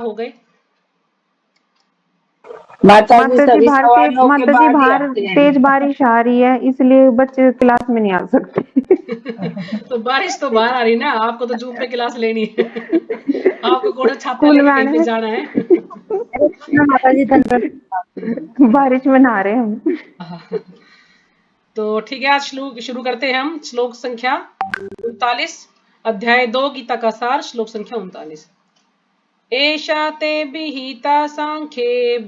हो गए? माता जी सभी सवार भारतीय 9 के माता जी बाद ही बाहर आते हैं। तेज बारिश आ रही है, इसलिए बच्चे क्लास में नहीं आ सकते। तो बारिश तो बाहर आ रही ना, आपको तो जूम पे क्लास लेनी है। आपको कौन सा छाता स्कूल लेके में कहीं आने पे में जाना है? माता जी धन्यवाद। बारिश में नहा रहे हैं हम। तो ठीक है, आज शुरू करते हैं हम श्लोक संख्या 39, अध्याय 2 गीता का सार, श्लोक संख्या 39। एषा ते विहिता सांख्ये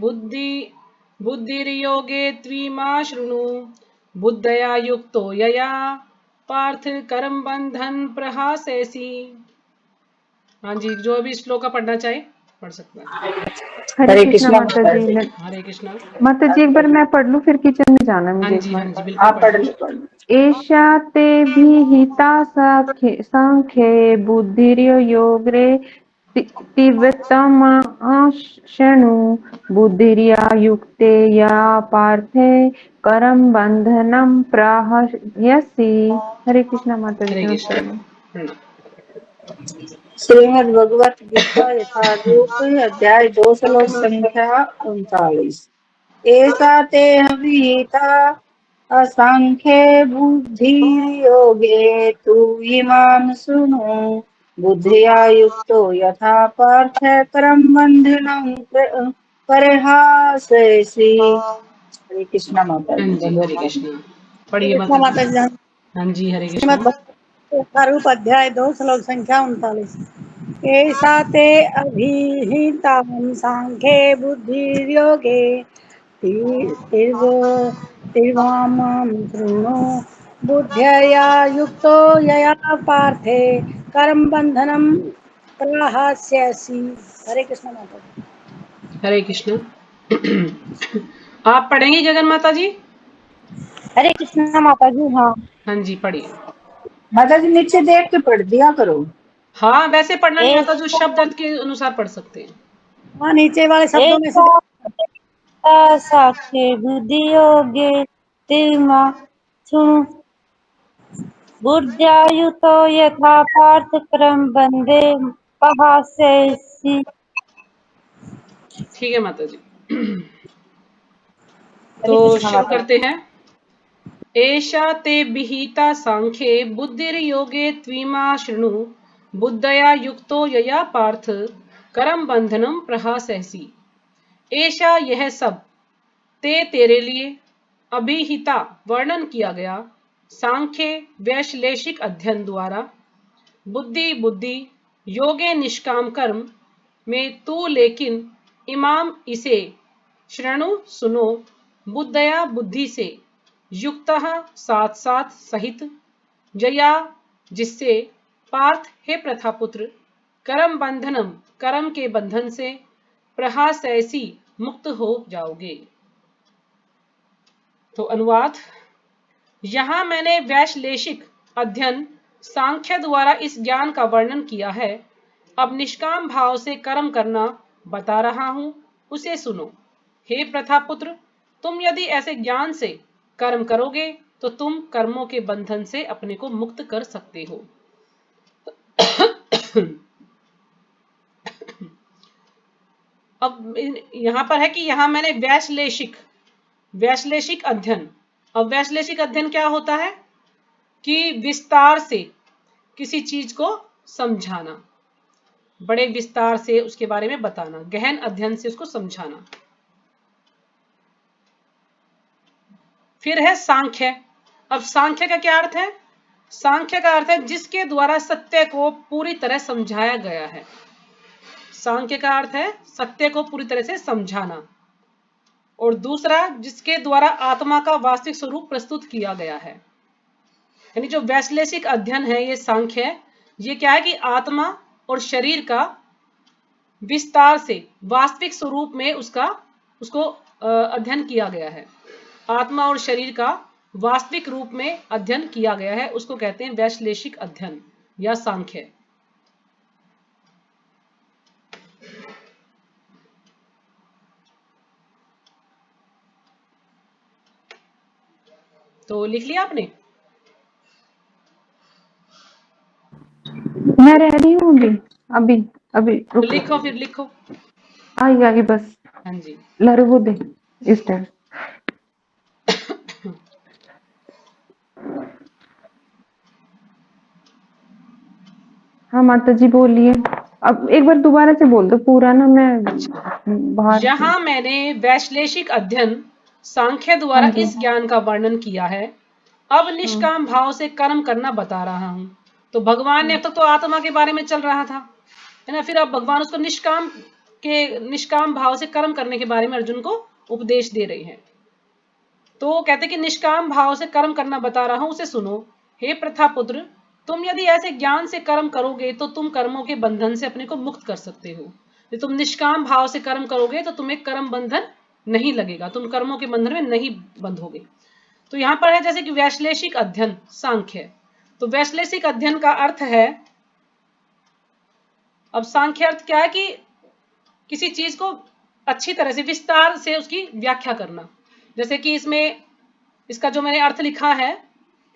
बुद्धिर्योगे त्विमा शृणु बुद्धया युक्तो यया पार्थ कर्म बंधन प्रहासेसि। हाँ जी, जो अभी श्लोक का पढ़ना चाहे पढ़ सकता है। हरे कृष्णा माता जी। हरे कृष्णा। माता जी एक बार मैं पढ़ लूं, फिर किचन में जाना मुझे एक हाँ बार। जी बिल्कुल आप पढ़ लो। एषा ते विहिता सांख्ये बुद्धिर्योगे त्विमा शृणु बुद्धिर्या युक्ते या पार्थे कर्म बंधनम प्रहस्यसि। हरे कृष्णा माता जी। हरे कृष्णा। नमस्कार। श्रीमद् भगवत गीता यथारूप अध्याय 2 श्लोक संख्या 39। ऐसा ते विहिता असंख्ये बुद्धिर्योगे तु इमां शृणु बुद्धिया युक्तो यथा पार्थ कर्म बंधनं परिहासेसि। हरे कृष्णा माता हाँ जी। जी हरे कृष्णा। पढ़िए कृष्ण माता माता जी। जी। हाँ जी हरे श्रीमद् कृष्णा। भगवत रूप अध्याय 2 श्लोक संख्या 39। ऐसा ते अभिहितां सांख्ये बुद्धिर्योगे तिर्वामां शृणु बुद्ध्यया युक्तो यया पार्थे कर्म बंधनम प्रहास्यसि। हरे कृष्ण माता जी। हरे कृष्णा। आप पढ़ेंगी गगन माता जी? हरे कृष्ण माता जी। हाँ हाँ जी पढ़िए। माता जी नीचे देख के पढ़ दिया करो। हाँ वैसे पढ़ना नहीं आता, जो एक शब्द अर्थ के अनुसार पढ़ सकते हैं। हाँ, नीचे वाले शब्दों में से साखे बुद्धियोगे तिर्मा शृणु बुद्ध्यायुतो यथा पार्थ क्रम बंदे पहासेसि। ठीक है माता जी। तो हरे कृष्णा शुरू माता करते हैं। एषा ते विहिता सांख्ये बुद्धिर्योगे त्विमा शृणु बुद्धया युक्तो यया पार्थ कर्म बंधनम प्रहासैसि। एषा यह सब ते तेरे लिए अभिहिता वर्णन किया गया सांख्य वैश्लेषिक अध्ययन द्वारा बुद्धि योगे निष्काम कर्म में तू लेकिन इमाम इसे श्रृणु सुनो बुद्धया बुद्धि से युक्तः साथ साथ सहित जया जिससे पार्थ हे प्रथापुत्र कर्म बंधनम कर्म के बंधन से प्रहासैसी मुक्त हो जाओगे। तो अनुवाद, यहाँ मैंने वैश्लेषिक अध्ययन सांख्य द्वारा इस ज्ञान का वर्णन किया है। अब निष्काम भाव से कर्म करना बता रहा हूं, उसे सुनो। हे प्रथापुत्र, तुम यदि ऐसे ज्ञान से कर्म करोगे तो तुम कर्मों के बंधन से अपने को मुक्त कर सकते हो। अब यहाँ पर है कि यहाँ मैंने वैश्लेषिक अध्ययन। अब वैश्लेषिक अध्ययन क्या होता है कि विस्तार से किसी चीज को समझाना, बड़े विस्तार से उसके बारे में बताना, गहन अध्ययन से उसको समझाना। फिर है सांख्य। अब सांख्य का क्या अर्थ है? सांख्य का अर्थ है जिसके द्वारा सत्य को पूरी तरह समझाया गया है। सांख्य का अर्थ है सत्य को पूरी तरह से समझाना। और दूसरा, जिसके द्वारा आत्मा का वास्तविक स्वरूप प्रस्तुत किया गया है। यानी जो वैश्लेषिक अध्ययन है ये सांख्य है, ये क्या है कि आत्मा और शरीर का विस्तार से वास्तविक स्वरूप में उसको अध्ययन किया गया है। आत्मा और शरीर का वास्तविक रूप में अध्ययन किया गया है, उसको कहते हैं वैश्लेषिक अध्ययन या सांख्य। तो लिख लिया आपने? मैं रेडी हूँ अभी। अभी तो रुक लिखो, फिर लिखो। आई बस हाँ जी। लरबू दे इस टाइम। हाँ माता जी बोलिए। अब एक बार दोबारा से बोल दो पूरा ना, मैं अच्छा, बाहर थी। यहाँ मैंने वैश्लेषिक अध्ययन सांख्य हाँ द्वारा जी। इस ज्ञान का वर्णन किया है। अब निष्काम भाव से कर्म करना बता रहा हूँ। तो भगवान ने अब तक तो आत्मा के बारे में चल रहा था, है ना। फिर अब भगवान उसको निष्काम भाव से कर्म करने के बारे में अर्जुन को उपदेश दे रही है। तो वो कहते कि निष्काम भाव से कर्म करना बता रहा हूं, उसे सुनो। हे प्रथापुत्र, तुम यदि ऐसे ज्ञान से कर्म करोगे तो तुम कर्मों के बंधन से अपने को मुक्त कर सकते हो। यदि तुम निष्काम भाव से कर्म करोगे तो तुम्हें कर्म बंधन नहीं लगेगा, तुम कर्मों के बंधन में नहीं बंधोगे। तो यहां पर है जैसे कि वैश्लेषिक अध्ययन सांख्य। तो वैश्लेषिक अध्ययन का अर्थ है, अब सांख्य अर्थ क्या है कि किसी चीज को अच्छी तरह से विस्तार से उसकी व्याख्या करना। जैसे कि इसमें इसका जो मैंने अर्थ लिखा है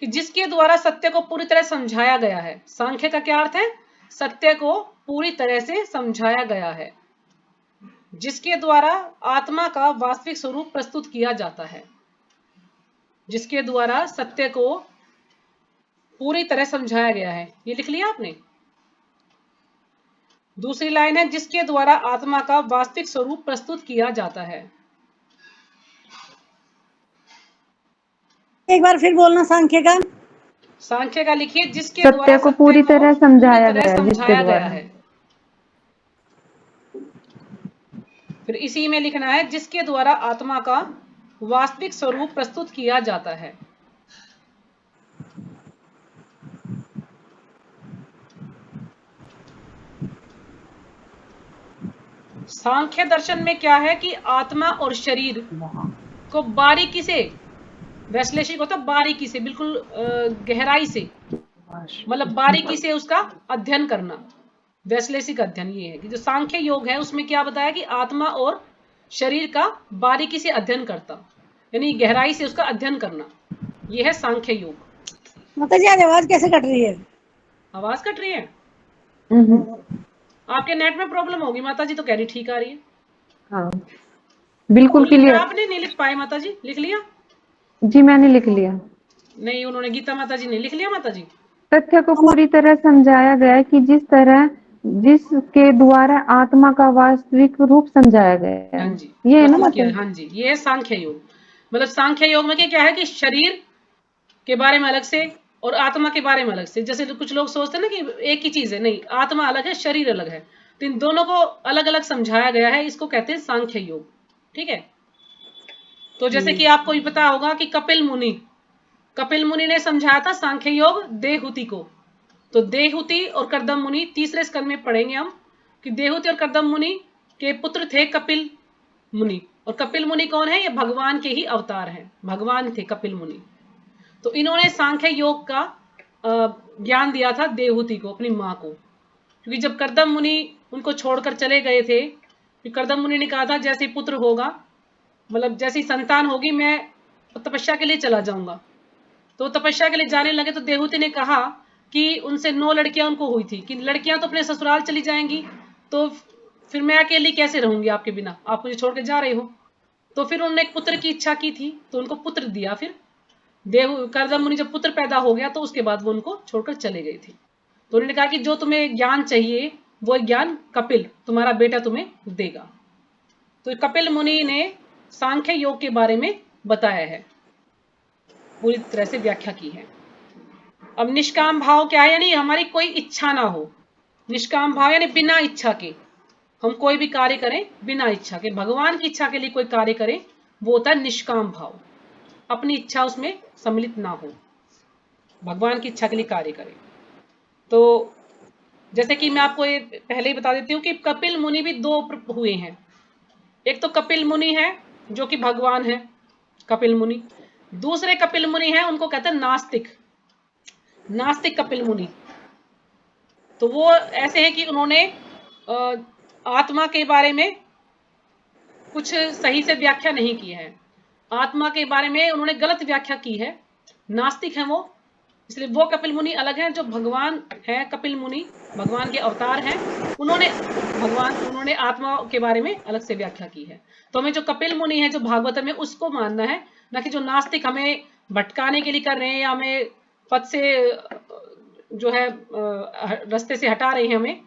कि जिसके द्वारा सत्य को पूरी तरह समझाया गया है। सांख्य का क्या अर्थ है? सत्य को पूरी तरह से समझाया गया है, जिसके द्वारा आत्मा का वास्तविक स्वरूप प्रस्तुत किया जाता है। जिसके द्वारा सत्य को पूरी तरह समझाया गया है, ये लिख लिया आपने। दूसरी लाइन है, जिसके द्वारा आत्मा का वास्तविक स्वरूप प्रस्तुत किया जाता है। एक बार फिर बोलना सांख्य का। सांख्य का लिखिए, जिसके सत्य द्वारा को सत्य पूरी को तरह पूरी समझाया तरह गया है, जिसके समझाया गया द्वारा। है। फिर इसी में लिखना है, जिसके द्वारा आत्मा का वास्तविक स्वरूप प्रस्तुत किया जाता है। सांख्य दर्शन में क्या है कि आत्मा और शरीर को बारीकी से, वैश्लेषिक होता बारीकी से, बिल्कुल गहराई से, मतलब बारीकी से उसका अध्ययन करना। वैश्लेषिक अध्ययन ये है कि जो सांख्य योग है उसमें क्या बताया कि आत्मा और शरीर का बारीकी से अध्ययन करता, यानी गहराई से उसका अध्ययन करना, ये है सांख्य योग। माता जी आज आवाज कैसे कट रही है? आवाज कट रही है? हम्म। आपके नेट में प्रॉब्लम होगी, माता जी तो कह रही ठीक आ रही है। हाँ तो बिल्कुल लिखा क्लियर। आपने? नहीं लिख पाए माता जी? लिख लिया? जी मैंने लिख लिया। नहीं, उन्होंने गीता माता जी ने लिख लिया माता जी। तथ्य को पूरी तरह समझाया गया है कि जिसके द्वारा आत्मा का वास्तविक रूप समझाया गया हाँ है, जी, ये है ना प्रस्तुत किया। मतलब। हाँ जी, ये है सांख्य योग। मतलब सांख्य योग में क्या है कि शरीर के बारे में अलग से और आत्मा के बारे में अलग से। जैसे कुछ लोग सोचते हैं ना कि एक ही चीज है, नहीं, आत्मा अलग है, शरीर अलग है। तो इन दोनों को अलग अलग समझाया गया है, इसको कहते हैं सांख्य योग। ठीक है। तो जैसे कि आपको ये पता होगा कि कपिल मुनि ने समझाया था सांख्य योग देहूति को। तो देहूति और कर्दम मुनि, तीसरे स्कंद में पढ़ेंगे हम कि देहूति और कर्दम मुनि के पुत्र थे कपिल मुनि। और कपिल मुनि कौन है? ये भगवान के ही अवतार हैं, भगवान थे कपिल मुनि। तो इन्होंने सांख्य योग का ज्ञान दिया था देहूति को, अपनी माँ को। क्योंकि जब कर्दम मुनि उनको छोड़कर चले गए थे, कर्दम मुनि ने कहा था जैसे पुत्र होगा, मतलब जैसी संतान होगी, मैं तपस्या के लिए चला जाऊंगा। तो तपस्या के लिए जाने लगे तो देहूति ने कहा कि उनसे 9 लड़कियां उनको हुई थी कि लड़कियां तो अपने ससुराल चली जाएंगी, तो फिर मैं अकेली कैसे रहूंगी आपके बिना, आप मुझे छोड़ के जा रहे हो। तो फिर उन्होंने एक पुत्र की इच्छा की थी, तो उनको पुत्र दिया। फिर कर्दम मुनि जब पुत्र पैदा हो गया तो उसके बाद वो उनको छोड़कर चले गई थी। तो उन्होंने कहा कि जो तुम्हें ज्ञान चाहिए वो ज्ञान कपिल तुम्हारा बेटा तुम्हें देगा। तो कपिल मुनि ने सांख्य योग के बारे में बताया है, पूरी तरह से व्याख्या की है। अब निष्काम भाव क्या है? यानी हमारी कोई इच्छा ना हो। निष्काम भाव यानी बिना इच्छा के हम कोई भी कार्य करें, बिना इच्छा के, भगवान की इच्छा के लिए कोई कार्य करें, वो होता है निष्काम भाव। अपनी इच्छा उसमें सम्मिलित ना हो, भगवान की इच्छा के लिए कार्य करें। तो जैसे कि मैं आपको ये पहले ही बता देती हूँ कि कपिल मुनि भी 2 हुए हैं। एक तो कपिल मुनि है जो कि भगवान है, कपिल मुनि। दूसरे कपिल मुनि हैं, उनको कहते हैं नास्तिक, नास्तिक कपिल मुनि। तो वो ऐसे हैं कि उन्होंने आत्मा के बारे में कुछ सही से व्याख्या नहीं की है, आत्मा के बारे में उन्होंने गलत व्याख्या की है, नास्तिक हैं वो। इसलिए वो कपिल मुनि अलग हैं जो भगवान है। कपिल मुनि भगवान के अवतार हैं, उन्होंने आत्मा के बारे में अलग से व्याख्या की है। तो हमें जो कपिल मुनि है जो भागवत में, उसको मानना है, ना कि जो नास्तिक हमें भटकाने के लिए कर रहे हैं या हमें पद से जो है रास्ते से हटा रहे हैं हमें,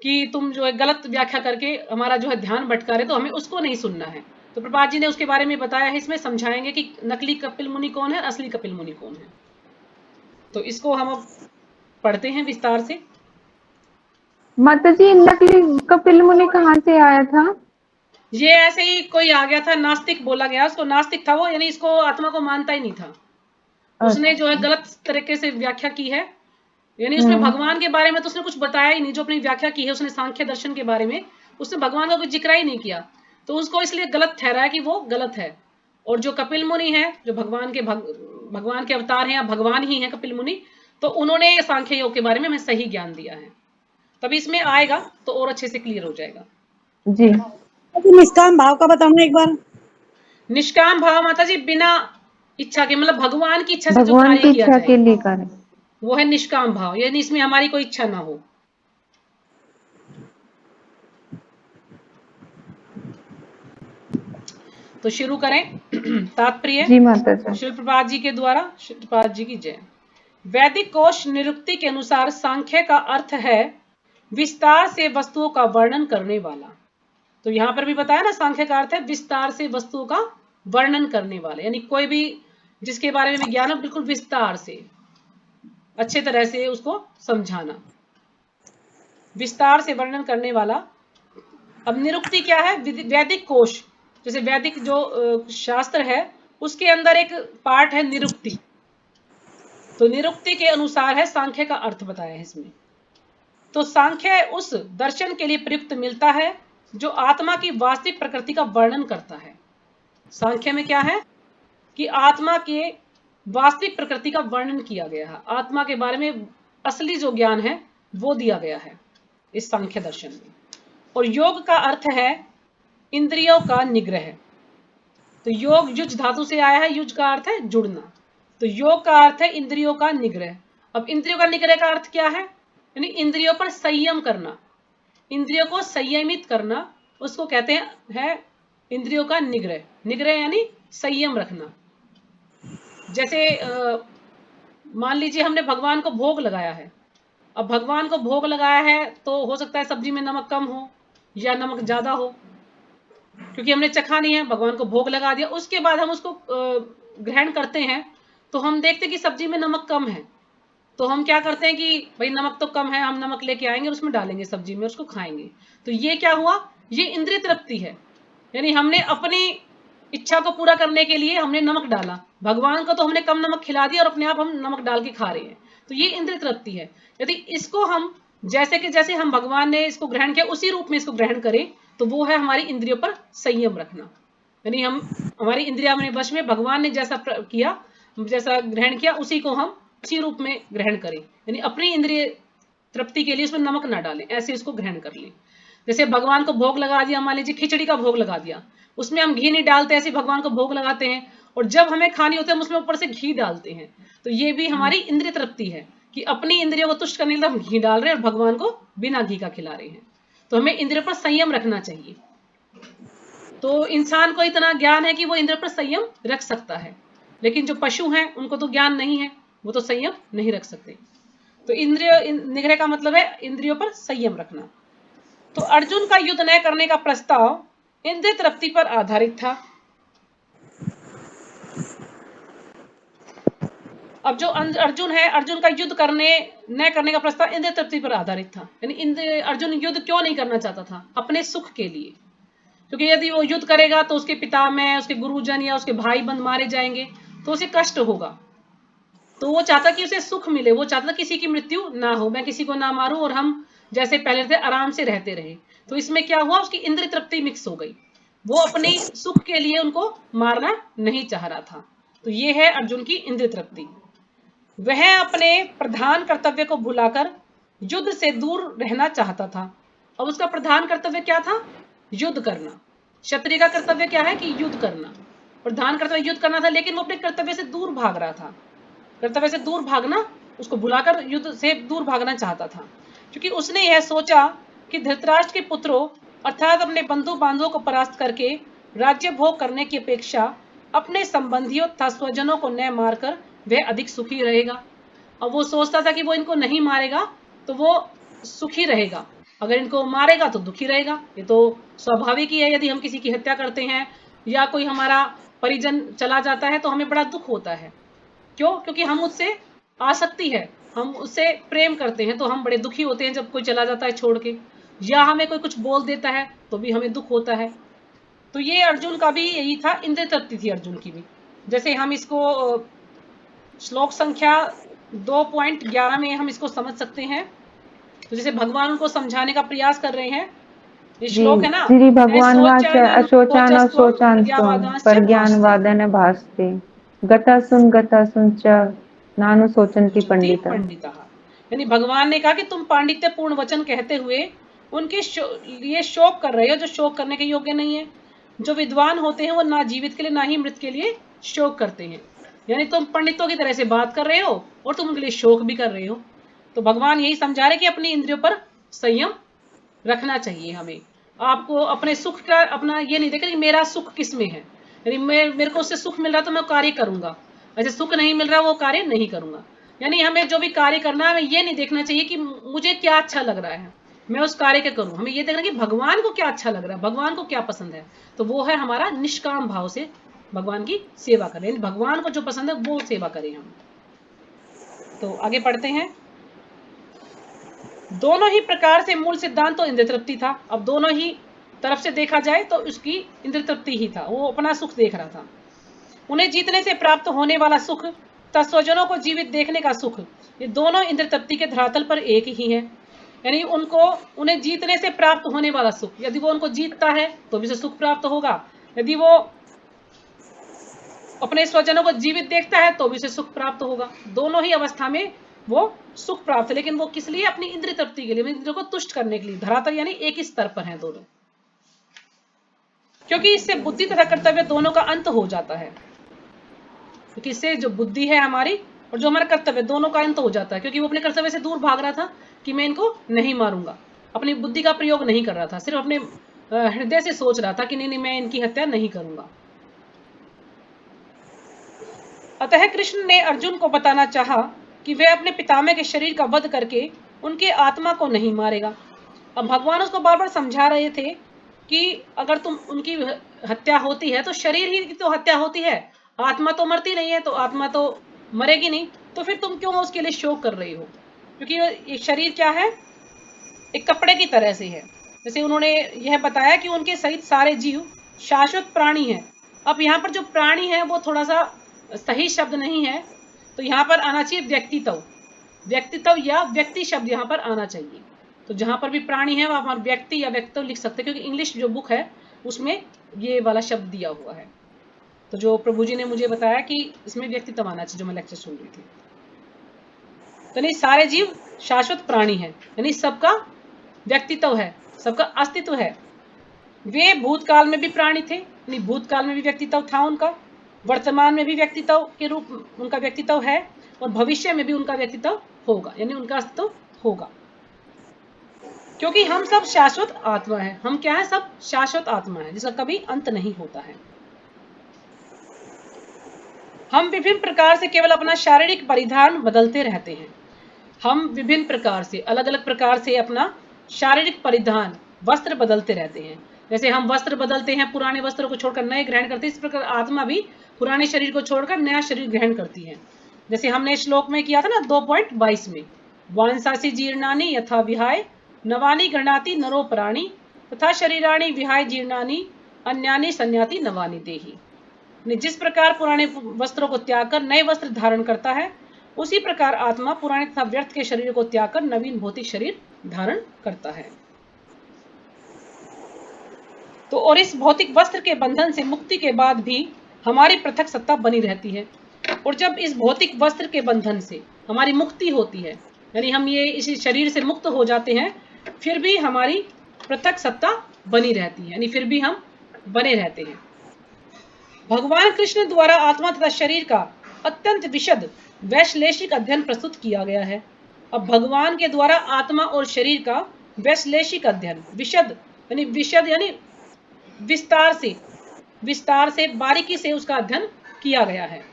कि तुम जो है गलत व्याख्या करके हमारा जो है ध्यान भटका रहे, तो हमें उसको नहीं सुनना है। तो प्रभुपाद जी ने उसके बारे में बताया है, इसमें समझाएंगे कि नकली कपिल मुनि कौन है, असली कपिल मुनि कौन है। तो इसको हम अब पढ़ते हैं विस्तार से। माता जी, नकली कपिल मुनि कहाँ से आया था? ये ऐसे ही कोई आ गया था, नास्तिक बोला गया उसको, नास्तिक था वो, यानी इसको आत्मा को मानता ही नहीं था। उसने जो है गलत तरीके से व्याख्या की है, यानी उसमें भगवान के बारे में तो उसने कुछ बताया ही नहीं। जो अपनी व्याख्या की है उसने सांख्य दर्शन के बारे में, उसने भगवान का कोई जिक्र ही नहीं किया, तो उसको इसलिए गलत ठहराया कि वो गलत है। और जो कपिल मुनि है, जो भगवान के अवतार हैं या भगवान ही है कपिल मुनि, तो उन्होंने सांख्य योग के बारे में हमें सही ज्ञान दिया है। तभी इसमें आएगा तो और अच्छे से क्लियर हो जाएगा। जी। तो निष्काम भाव का बताना एक बार। निष्काम भाव माता जी बिना इच्छा के, मतलब भगवान की इच्छा से जो भगवान कार्य की किया इच्छा जाए, के लिए करें। वो है निष्काम भाव, यानी इसमें हमारी कोई इच्छा ना हो। तो शुरू करें तात्पर्य जी माता जी। श्रील प्रभुपाद जी के द्वारा। श्रील प्रभुपाद जी की जय। वैदिक कोश निरुक्ति के अनुसार सांख्य का अर्थ है विस्तार से वस्तुओं का वर्णन करने वाला। तो यहां पर भी बताया ना, सांख्य का अर्थ है विस्तार से वस्तुओं का वर्णन करने वाला, यानी कोई भी जिसके बारे में ज्ञान हो, बिल्कुल विस्तार से अच्छे तरह से उसको समझाना, विस्तार से वर्णन करने वाला। अब निरुक्ति क्या है? वैदिक कोश, जैसे वैदिक जो शास्त्र है उसके अंदर एक पार्ट है निरुक्ति, तो निरुक्ति के अनुसार है सांख्य का अर्थ बताया है इसमें। तो सांख्य उस दर्शन के लिए प्रयुक्त मिलता है जो आत्मा की वास्तविक प्रकृति का वर्णन करता है। सांख्य में क्या है कि आत्मा के वास्तविक प्रकृति का वर्णन किया गया है, आत्मा के बारे में असली जो ज्ञान है वो दिया गया है इस सांख्य दर्शन में। और योग का अर्थ है इंद्रियों का निग्रह। तो योग युज धातु से आया है, युज का अर्थ है जुड़ना, तो योग का अर्थ है इंद्रियों का निग्रह। अब इंद्रियों का निग्रह का अर्थ क्या है? यानी इंद्रियों पर संयम करना, इंद्रियों को संयमित करना, उसको कहते हैं इंद्रियों का निग्रह। निग्रह यानी संयम रखना। जैसे मान लीजिए हमने भगवान को भोग लगाया है, अब भगवान को भोग लगाया है तो हो सकता है सब्जी में नमक कम हो या नमक ज्यादा हो, क्योंकि हमने चखा नहीं है, भगवान को भोग लगा दिया, उसके बाद हम उसको ग्रहण करते हैं तो हम देखते हैं कि सब्जी में नमक कम है, तो हम क्या करते हैं कि भाई नमक तो कम है, हम नमक लेके आएंगे और उसमें डालेंगे सब्जी में, उसको खाएंगे। तो ये क्या हुआ? ये इंद्रिय तृप्ति है, यानी हमने अपनी इच्छा को पूरा करने के लिए हमने नमक डाला, भगवान को तो हमने कम नमक खिला दिया और अपने आप हम नमक डाल के खा रहे हैं, तो ये इंद्रिय तृप्ति है। यदि इसको हम जैसे हम भगवान ने इसको ग्रहण किया उसी रूप में इसको ग्रहण करें, तो वो है हमारी इंद्रियों पर संयम रखना, यानी हम हमारी इंद्रिया अपने वश में, भगवान ने जैसा किया, जैसा ग्रहण किया उसी को हम उसी रूप में ग्रहण करें, यानी अपनी इंद्रिय तृप्ति के लिए उसमें नमक ना डालें, ऐसे उसको ग्रहण कर लें। जैसे भगवान को भोग लगा दिया, मान लीजिए खिचड़ी का भोग लगा दिया, उसमें हम घी नहीं डालते, ऐसे भगवान को भोग लगाते हैं, और जब हमें खानी होती है हम उसमें ऊपर से घी डालते हैं, तो ये भी हमारी इंद्रिय तृप्ति है कि अपनी इंद्रियों को तुष्ट करने के लिए हम घी डाल रहे हैं और भगवान को बिना घी का खिला रहे हैं। तो हमें इंद्रियों पर संयम रखना चाहिए। तो इंसान को इतना ज्ञान है कि वो इंद्रियों पर संयम रख सकता है, लेकिन जो पशु हैं उनको तो ज्ञान नहीं है, वो तो संयम नहीं रख सकते। तो इंद्रिय निग्रह का मतलब है इंद्रियों पर संयम रखना। तो अर्जुन का युद्ध न करने का प्रस्ताव इंद्रिय तृप्ति पर आधारित था। अब जो अर्जुन है, अर्जुन का युद्ध न करने का प्रस्ताव इंद्रिय तृप्ति पर आधारित था, यानी अर्जुन युद्ध क्यों नहीं करना चाहता था? अपने सुख के लिए, क्योंकि यदि वो युद्ध करेगा तो उसके पिता में, उसके गुरुजन या उसके भाई बंद मारे जाएंगे, तो उसे कष्ट होगा। तो वो चाहता कि उसे सुख मिले, वो चाहता किसी की मृत्यु ना हो, मैं किसी को ना मारूं और हम जैसे पहले थे आराम से रहते रहे। तो इसमें क्या हुआ? उसकी इंद्रिय तृप्ति मिक्स हो गई, वो अपने सुख के लिए उनको मारना नहीं चाह रहा था। तो ये है अर्जुन की इंद्रिय तृप्ति। वह अपने प्रधान कर्तव्य को भुलाकर युद्ध से दूर रहना चाहता था। अब उसका प्रधान कर्तव्य क्या था? युद्ध करना। क्षत्रिय का कर्तव्य क्या है? कि युद्ध करना। प्रधान कर्तव्य युद्ध करना था, लेकिन वो अपने कर्तव्य से दूर भाग रहा था। कर्तव्य से दूर भागना, उसको बुलाकर युद्ध से दूर भागना चाहता था, क्योंकि उसने यह सोचा कि धृतराष्ट्र के पुत्रों अर्थात अपने बंधु बांधवों को परास्त करके राज्य भोग करने की अपेक्षा अपने संबंधियों तथा स्वजनों को न मारकर वह अधिक सुखी रहेगा। अब वो सोचता था कि वो इनको नहीं मारेगा तो वो सुखी रहेगा, अगर इनको मारेगा तो दुखी रहेगा। ये तो स्वाभाविक ही है, यदि हम किसी की हत्या करते हैं या कोई हमारा परिजन चला जाता है तो हमें बड़ा दुख होता है। क्यों? क्योंकि हम उससे आसक्ति है, हम उससे प्रेम करते हैं, तो हम बड़े दुखी होते हैं जब कोई चला जाता है छोड़ के, या हमें कोई कुछ बोल देता है तो भी हमें दुख होता है। तो ये अर्जुन का भी यही था, इंद्रिय तृप्ति थी अर्जुन की भी। जैसे हम इसको श्लोक संख्या 2.11 में हम इसको समझ सकते हैं। तो जैसे भगवान उनको समझाने का प्रयास कर रहे हैं, ये जी, श्लोक है ना, श्री भगवान वाच अशोचान शोचांस्तम प्रज्ञावादांश्च पर ज्ञान भाषते। वादन भासते गता सुन च नानु सोचंती पंडिता। पंडिता, यानी भगवान ने कहा कि तुम पांडित्य पूर्ण वचन कहते हुए उनके लिए शोक कर रहे हो जो शोक करने के योग्य नहीं है। जो विद्वान होते हैं वो ना जीवित के लिए ना ही मृत के लिए शोक करते हैं, यानी तुम पंडितों की तरह से बात कर रहे हो और तुम उनके लिए शोक भी कर रहे हो। तो भगवान यही समझा रहे कि अपनी इंद्रियों पर संयम रखना चाहिए हमें। आपको अपने सुख का अपना ये नहीं देखना कि मेरा सुख किस में है, यानी मेरे को उससे सुख मिल रहा तो मैं कार्य करूंगा, ऐसे सुख नहीं मिल रहा वो कार्य नहीं करूंगा। यानी हमें जो भी कार्य करना है हमें ये नहीं देखना चाहिए कि मुझे क्या अच्छा लग रहा है मैं उस कार्य के करूं, हमें ये देखना कि भगवान को क्या अच्छा लग रहा है, भगवान को क्या पसंद है। तो वो है हमारा निष्काम भाव से भगवान की सेवा करें, भगवान को जो पसंद है वो सेवा करें हम। तो आगे पढ़ते हैं। दोनों ही प्रकार से मूल सिद्धांत तो इंद्रिय तृप्ति था। अब दोनों ही तरफ से देखा जाए तो उसकी इंद्रिय तृप्ति ही था, वो अपना सुख देख रहा था। उन्हें जीतने से प्राप्त होने वाला सुख तथा स्वजनों को जीवित देखने का सुख, ये दोनों इंद्रिय तृप्ति के धरातल पर एक ही है। यानी उन्हें जीतने से प्राप्त होने वाला सुख, यदि वो उनको जीतता है तो भी उसे सुख प्राप्त होगा, यदि वो अपने स्वजनों को जीवित देखता है तो भी उसे सुख प्राप्त होगा। दोनों ही अवस्था में वो सुख प्राप्त है, लेकिन वो किस लिए? अपनी इंद्रिय तृप्ति के लिए, इंद्रियों को तुष्ट करने के लिए। धरातल यानी एक ही स्तर पर हैं दोनों, क्योंकि इससे बुद्धि तथा कर्तव्य दोनों का अंत हो जाता है। क्योंकि इससे जो बुद्धि है हमारी और जो हमारा कर्तव्य दोनों का अंत हो जाता है, क्योंकि वो अपने कर्तव्य से दूर भाग रहा था कि मैं इनको नहीं मारूंगा, अपनी बुद्धि का प्रयोग नहीं कर रहा था, सिर्फ अपने हृदय से सोच रहा था कि नहीं मैं इनकी हत्या नहीं करूंगा। अतः कृष्ण ने अर्जुन को बताना चाहा कि वह अपने पितामह के शरीर का वध करके उनके आत्मा को नहीं मारेगा। अब भगवान उसको बार बार समझा रहे थे कि अगर तुम उनकी हत्या होती है तो शरीर ही की तो हत्या होती है, आत्मा तो मरती नहीं है, तो आत्मा तो मरेगी नहीं, तो फिर तुम क्यों उसके लिए शोक कर रही हो? क्योंकि ये शरीर क्या है? एक कपड़े की तरह से है। जैसे उन्होंने यह बताया कि उनके सहित सारे जीव शाश्वत प्राणी हैं। अब यहाँ पर जो प्राणी है वो थोड़ा सा सही शब्द नहीं है, तो यहाँ पर आना चाहिए व्यक्तित्व, व्यक्तित्व या व्यक्ति शब्द यहाँ पर आना चाहिए। तो जहां पर भी प्राणी है वहां पर व्यक्ति या व्यक्तित्व लिख सकते हैं, क्योंकि इंग्लिश जो बुक है उसमें ये वाला शब्द दिया हुआ है। तो जो प्रभु जी ने मुझे बताया कि इसमें व्यक्तित्व आना चाहिए, जो मैं लेक्चर सुन रही थी। तो नहीं, सारे जीव शाश्वत प्राणी है, यानी सबका व्यक्तित्व है, सबका अस्तित्व है। वे भूतकाल में भी प्राणी थे, यानी भूतकाल में भी व्यक्तित्व था उनका, वर्तमान में भी व्यक्तित्व के रूप उनका व्यक्तित्व है, और भविष्य में भी उनका व्यक्तित्व होगा, यानी उनका अस्तित्व होगा। क्योंकि हम सब शाश्वत आत्मा है। हम क्या है? सब शाश्वत आत्मा है जिसका कभी अंत नहीं होता है। हम विभिन्न प्रकार से केवल अपना शारीरिक परिधान बदलते रहते हैं। हम विभिन्न प्रकार से, अलग अलग प्रकार से अपना शारीरिक परिधान, वस्त्र बदलते रहते हैं। जैसे हम वस्त्र बदलते हैं, पुराने वस्त्रों को छोड़कर नए ग्रहण करते हैं, इस प्रकार आत्मा भी पुराने शरीर को छोड़कर नया शरीर ग्रहण करती है। जैसे हमने श्लोक में किया था ना 2.22 में, वांसासी जीर्णानि यथा विहाय नवानी गृह्णाति नरो प्राणी तथा शरीराणि विहाय जीर्णानि अन्यानि संयाति नवानि देहि। जिस प्रकार पुराने वस्त्रों को त्याग कर नए वस्त्र धारण करता है, उसी प्रकार आत्मा पुराने तथा व्यर्थ के शरीर को त्याग कर नवीन भौतिक शरीर धारण करता है। तो और इस भौतिक वस्त्र के बंधन से मुक्ति के बाद भी हमारी पृथक सत्ता बनी रहती है। और जब इस भौतिक वस्त्र के बंधन से हमारी मुक्ति होती है, यानी हम ये इसी शरीर से मुक्त हो जाते हैं, फिर भी हमारी पृथक सत्ता बनी रहती है, यानी फिर भी हम बने रहते हैं। भगवान कृष्ण द्वारा आत्मा तथा शरीर का अत्यंत विशद वैश्लेषिक अध्ययन प्रस्तुत किया गया है। अब भगवान के द्वारा आत्मा और शरीर का वैश्लेषिक अध्ययन, विशद यानी विस्तार से बारीकी से उसका अध्ययन किया गया है।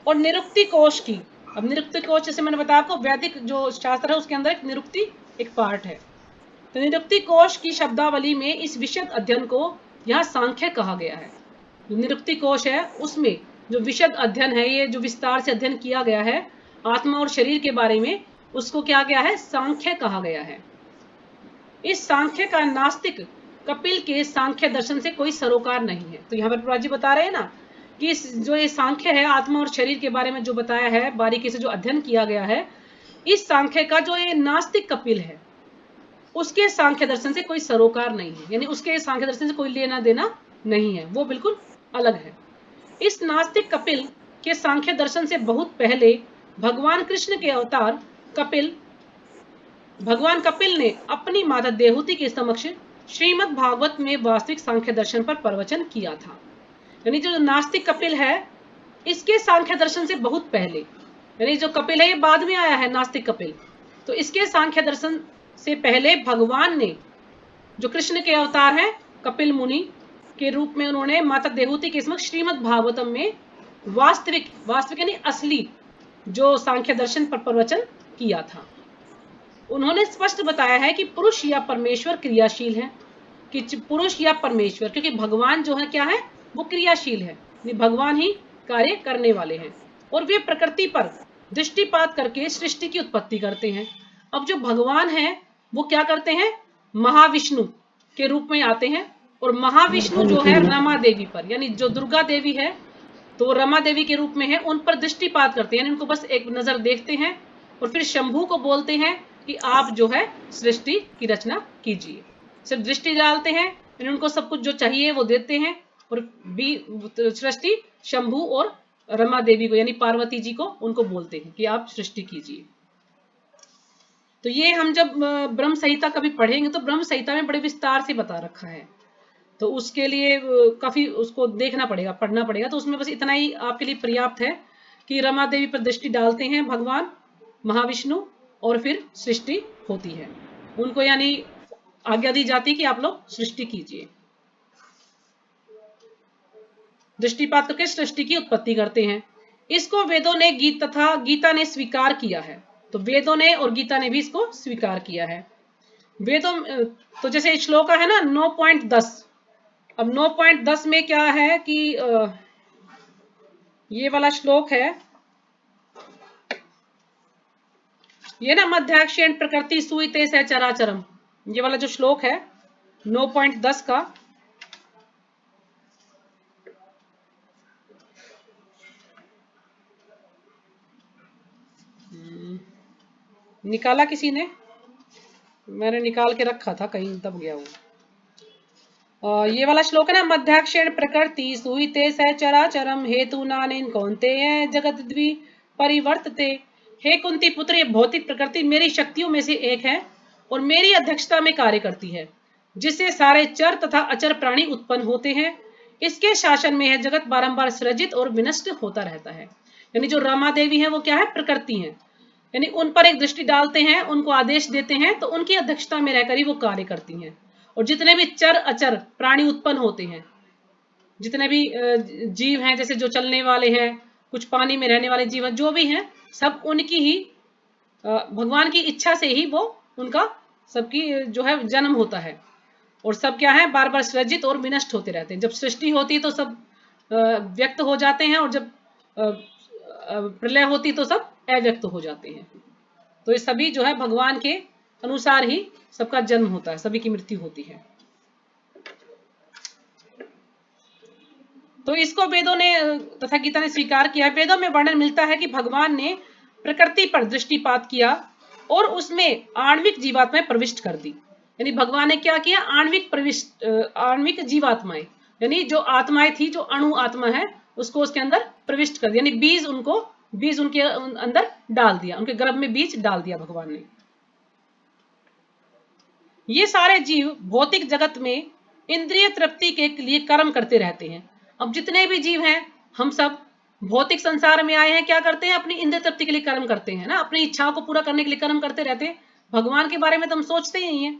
और निरुक्ति कोश की, अब निरुक्ति कोश जैसे मैंने बताया आपको, वैदिक जो शास्त्र है उसके अंदर एक निरुक्ति एक पार्ट है। तो निरुक्ति कोश की शब्दावली में इस विशद अध्ययन को यहाँ सांख्य कहा गया है। जो निरुक्ति कोश है उसमें जो विशद अध्ययन है, ये जो विस्तार से अध्ययन किया गया है आत्मा और शरीर के बारे में, उसको क्या गया है, सांख्य कहा गया है। इस सांख्य का नास्तिक कपिल के सांख्य दर्शन से कोई सरोकार नहीं है। तो यहाँ पर प्रभुपाद जी बता रहे हैं ना कि जो ये सांख्य है आत्मा और शरीर के बारे में जो बताया है, बारीकी से जो अध्ययन किया गया है, इस सांख्य का जो ये नास्तिक कपिल है उसके सांख्य दर्शन से कोई सरोकार नहीं है, यानी उसके सांख्य दर्शन से कोई लेना देना नहीं है, वो बिल्कुल अलग है। इस नास्तिक कपिल के सांख्य दर्शन से बहुत पहले भगवान कृष्ण के अवतार भगवान कपिल ने अपनी माता देवहूति के समक्ष श्रीमद् भागवत में वास्तविक सांख्य दर्शन पर प्रवचन किया था। यानी जो नास्तिक कपिल है इसके सांख्य दर्शन से बहुत पहले, यानी जो कपिल है ये बाद में आया है नास्तिक कपिल, तो इसके सांख्य दर्शन से पहले भगवान ने, जो कृष्ण के अवतार हैं कपिल मुनि के रूप में, उन्होंने माता देवहूति के समक्ष श्रीमद् भागवतम में वास्तविक यानी असली जो सांख्य दर्शन पर प्रवचन किया था। उन्होंने स्पष्ट बताया है कि पुरुष या परमेश्वर क्रियाशील है, कि पुरुष या परमेश्वर, क्योंकि भगवान जो है क्या है, वो क्रियाशील है, भगवान ही कार्य करने वाले हैं और वे प्रकृति पर दृष्टिपात करके सृष्टि की उत्पत्ति करते हैं। अब जो भगवान है वो क्या करते हैं, महाविष्णु के रूप में आते हैं और महाविष्णु जो है रमा देवी पर, यानी जो दुर्गा देवी है तो रमा देवी के रूप में है, उन पर दृष्टिपात करते हैं, यानी उनको बस एक नजर देखते हैं और फिर शंभू को बोलते हैं कि आप जो है सृष्टि की रचना कीजिए। सिर्फ दृष्टि डालते हैं, यानी उनको सब कुछ जो चाहिए वो देते हैं और सृष्टि शंभू और रमा देवी को यानी पार्वती जी को उनको बोलते हैं कि आप सृष्टि कीजिए। तो ये हम जब ब्रह्म संहिता कभी पढ़ेंगे तो ब्रह्म संहिता में बड़े विस्तार से बता रखा है, तो उसके लिए काफी उसको देखना पड़ेगा, पढ़ना पड़ेगा। तो उसमें बस इतना ही आपके लिए पर्याप्त है कि रमा देवी पर दृष्टि डालते हैं भगवान महाविष्णु और फिर सृष्टि होती है, उनको यानी आज्ञा दी जाती है कि आप लोग सृष्टि कीजिए, दृष्टिपात करके सृष्टि की उत्पत्ति करते हैं। इसको वेदों ने तथा गीता ने स्वीकार किया है। तो वेदों ने और गीता ने भी इसको स्वीकार किया है। वेदों तो जैसे श्लोक है ना 9.10, अब 9.10 में क्या है कि ये वाला श्लोक है, ये ना मध्याक्षेण प्रकृति सुईते स चराचरम, ये वाला जो श्लोक है 9.10 का, निकाला किसी ने, मैंने निकाल के रखा था कहीं दब गया वो। ये वाला श्लोक है ना, मध्याक्षेण प्रकृति सुईते स चराचरम हेतु नानेन कौन्तेय जगत द्वि परिवर्तते। हे कुंती पुत्र, ये भौतिक प्रकृति मेरी शक्तियों में से एक है और मेरी अध्यक्षता में कार्य करती है, जिससे सारे चर तथा अचर प्राणी उत्पन्न होते हैं। इसके शासन में है जगत बारंबार सृजित और विनष्ट होता रहता है। यानी जो रमा देवी है वो क्या है, प्रकृति है, यानी उन पर एक दृष्टि डालते हैं, उनको आदेश देते हैं तो उनकी अध्यक्षता में रहकर ही वो कार्य करती हैं। और जितने भी चर अचर प्राणी उत्पन्न होते हैं, जितने भी जीव हैं, जैसे जो चलने वाले हैं, कुछ पानी में रहने वाले जीव जो भी हैं, सब उनकी ही भगवान की इच्छा से ही वो उनका सबकी जो है जन्म होता है। और सब क्या है, बार बार सृजित और विनष्ट होते रहते हैं। जब सृष्टि होती है तो सब व्यक्त हो जाते हैं और जब प्रलय होती तो सब अव्यक्त हो जाते हैं। तो ये सभी जो है भगवान के अनुसार ही सबका जन्म होता है, सभी की मृत्यु होती है। तो इसको वेदों ने तथा गीता ने स्वीकार किया। वेदों में वर्णन मिलता है कि भगवान ने प्रकृति पर दृष्टिपात किया और उसमें आणविक जीवात्माएं प्रविष्ट कर दी। यानी भगवान ने क्या किया, आणविक जीवात्माएं, यानी जो आत्माएं थी, जो अणु आत्मा है, उसको उसके अंदर प्रविष्ट कर दिया, यानी बीज उनके अंदर डाल दिया, उनके गर्भ में बीज डाल दिया भगवान ने। ये सारे जीव भौतिक जगत में इंद्रिय तृप्ति के लिए कर्म करते रहते हैं। अब जितने भी जीव हैं, हम सब भौतिक संसार में आए हैं, क्या करते हैं, अपनी इंद्रिय तृप्ति के लिए कर्म करते हैं ना, अपनी इच्छाओं को पूरा करने के लिए कर्म करते रहते हैं। भगवान के बारे में तो हम सोचते ही नहीं है।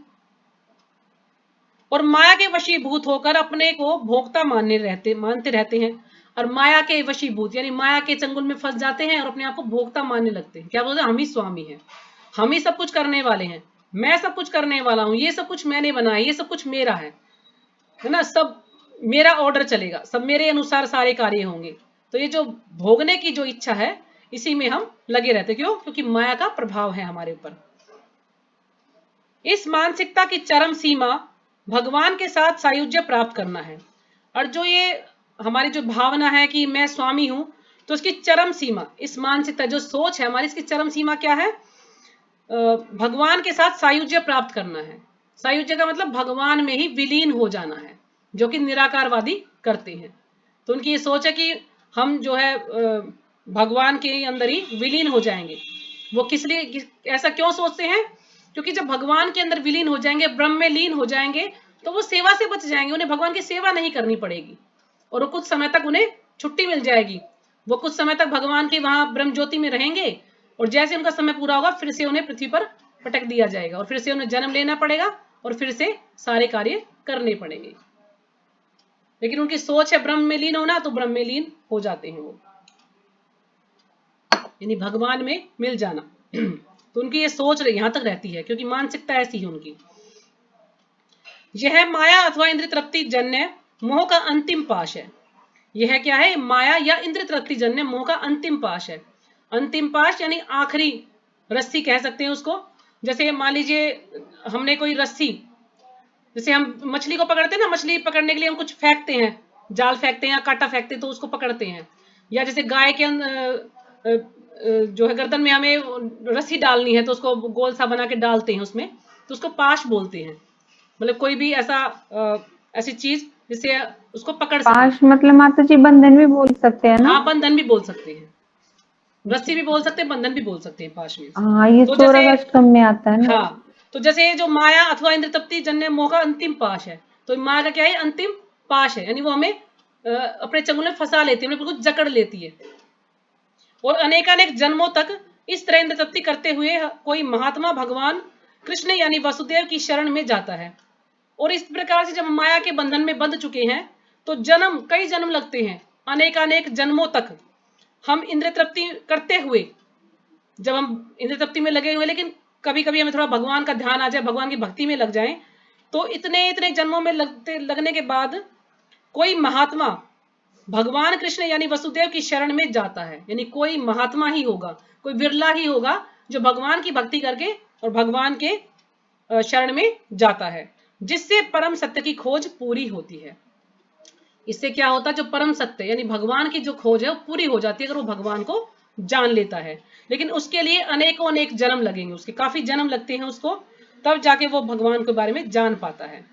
और माया के वशीभूत होकर अपने को भोक्ता मानते रहते हैं, और माया के वशीभूत यानी माया के चंगुल में फंस जाते हैं और अपने आप को भोक्ता मानने लगते हैं। क्या बोलते हैं, हम ही स्वामी हैं, हम ही सब कुछ करने वाले हैं, मैं सब कुछ करने वाला हूं, ये सब कुछ मैंने बनाया, ये सब कुछ मेरा है ना, सब मेरा ऑर्डर चलेगा, सब मेरे अनुसार सारे कार्य होंगे। तो ये जो भोगने की जो इच्छा है, इसी में हम लगे रहते। क्यों? क्योंकि माया का प्रभाव है हमारे ऊपर। इस मानसिकता की चरम सीमा भगवान के साथ सायुज्य प्राप्त करना है। और जो ये हमारी जो भावना है कि मैं स्वामी हूं, तो इसकी चरम सीमा, इस मानसिकता जो सोच है हमारी, इसकी चरम सीमा क्या है, भगवान के साथ सायुज्य प्राप्त करना है। सायुज्य का मतलब भगवान में ही विलीन हो जाना है, जो कि निराकारवादी करते हैं। तो उनकी ये सोच है कि हम जो है भगवान के अंदर ही विलीन हो जाएंगे। वो किस लिए ऐसा क्यों सोचते हैं? क्योंकि जब भगवान के अंदर विलीन हो जाएंगे, ब्रह्म में लीन हो जाएंगे, तो वो सेवा से बच जाएंगे, उन्हें भगवान की सेवा नहीं करनी पड़ेगी, और वो कुछ समय तक उन्हें छुट्टी मिल जाएगी। वो कुछ समय तक भगवान के वहां ब्रह्म ज्योति में रहेंगे, और जैसे उनका समय पूरा होगा फिर से उन्हें पृथ्वी पर पटक दिया जाएगा, और फिर से उन्हें जन्म लेना पड़ेगा, और फिर से सारे कार्य करने पड़ेंगे। लेकिन उनकी सोच है ब्रह्म में लीन होना, तो ब्रह्म में लीन हो जाते हैं वो, यानी भगवान में मिल जाना। तो उनकी ये सोच यहां तक रहती है, क्योंकि मानसिकता ऐसी है उनकी। यह माया अथवा इंद्रिय तृप्ति जन्य मोह का अंतिम पाश है। यह क्या है? माया या इंद्रिय तृप्ति जन्य मोह का अंतिम पाश है। अंतिम पाश यानी आखिरी रस्सी कह सकते हैं उसको। जैसे मान लीजिए हमने कोई रस्सी, जैसे हम मछली को पकड़ते हैं ना, मछली पकड़ने के लिए हम कुछ फेंकते हैं, जाल फेंकते हैं या कांटा फेंकते हैं, तो उसको पकड़ते हैं। या जैसे गाय के जो है गर्दन में हमें रस्सी डालनी है, तो उसको गोल सा बना के डालते हैं उसमें, तो उसको पाश बोलते हैं। मतलब कोई भी ऐसी चीज जिससे उसको पकड़ सके। पाश मतलब माता जी बंधन भी बोल सकते हैं ना? हाँ, बंधन भी बोल सकते हैं, रस्सी भी बोल सकते हैं, बंधन भी बोल सकते हैं पाश में। हाँ, ये तो जैसे चौरग अष्टकम में आता है ना। हाँ, तो जैसे जो माया अथवा इंद्रिय तृप्ति जन्य मोह का अंतिम पाश है, तो माया का क्या है? अंतिम पाश है, यानी वो हमें अपने चंगुल में फंसा लेती है, हमें बिल्कुल जकड़ लेती है। और अनेकानेक जन्मों तक इस तरह इंद्रिय तृप्ति करते हुए कोई महात्मा भगवान कृष्ण यानी वसुदेव की शरण में जाता है। और इस प्रकार से जब माया के बंधन में बंध चुके हैं, तो कई जन्म लगते हैं, अनेकानेक जन्मों तक हम इंद्रिय तृप्ति करते हुए, जब हम इंद्रिय तृप्ति में लगे हुए, लेकिन कभी कभी हमें थोड़ा भगवान का ध्यान आ जाए, भगवान की भक्ति में लग जाए, तो इतने इतने जन्मों में लगने के बाद कोई महात्मा भगवान कृष्ण यानी वसुदेव की शरण में जाता है। यानी कोई महात्मा ही होगा, कोई बिरला ही होगा जो भगवान की भक्ति करके और भगवान के शरण में जाता है, जिससे परम सत्य की खोज पूरी होती है। इससे क्या होता है? जो परम सत्य यानी भगवान की जो खोज है वो पूरी हो जाती है, अगर वो भगवान को जान लेता है। लेकिन उसके लिए अनेकों अनेक जन्म लगेंगे, उसके काफी जन्म लगते हैं उसको, तब जाके वो भगवान के बारे में जान पाता है।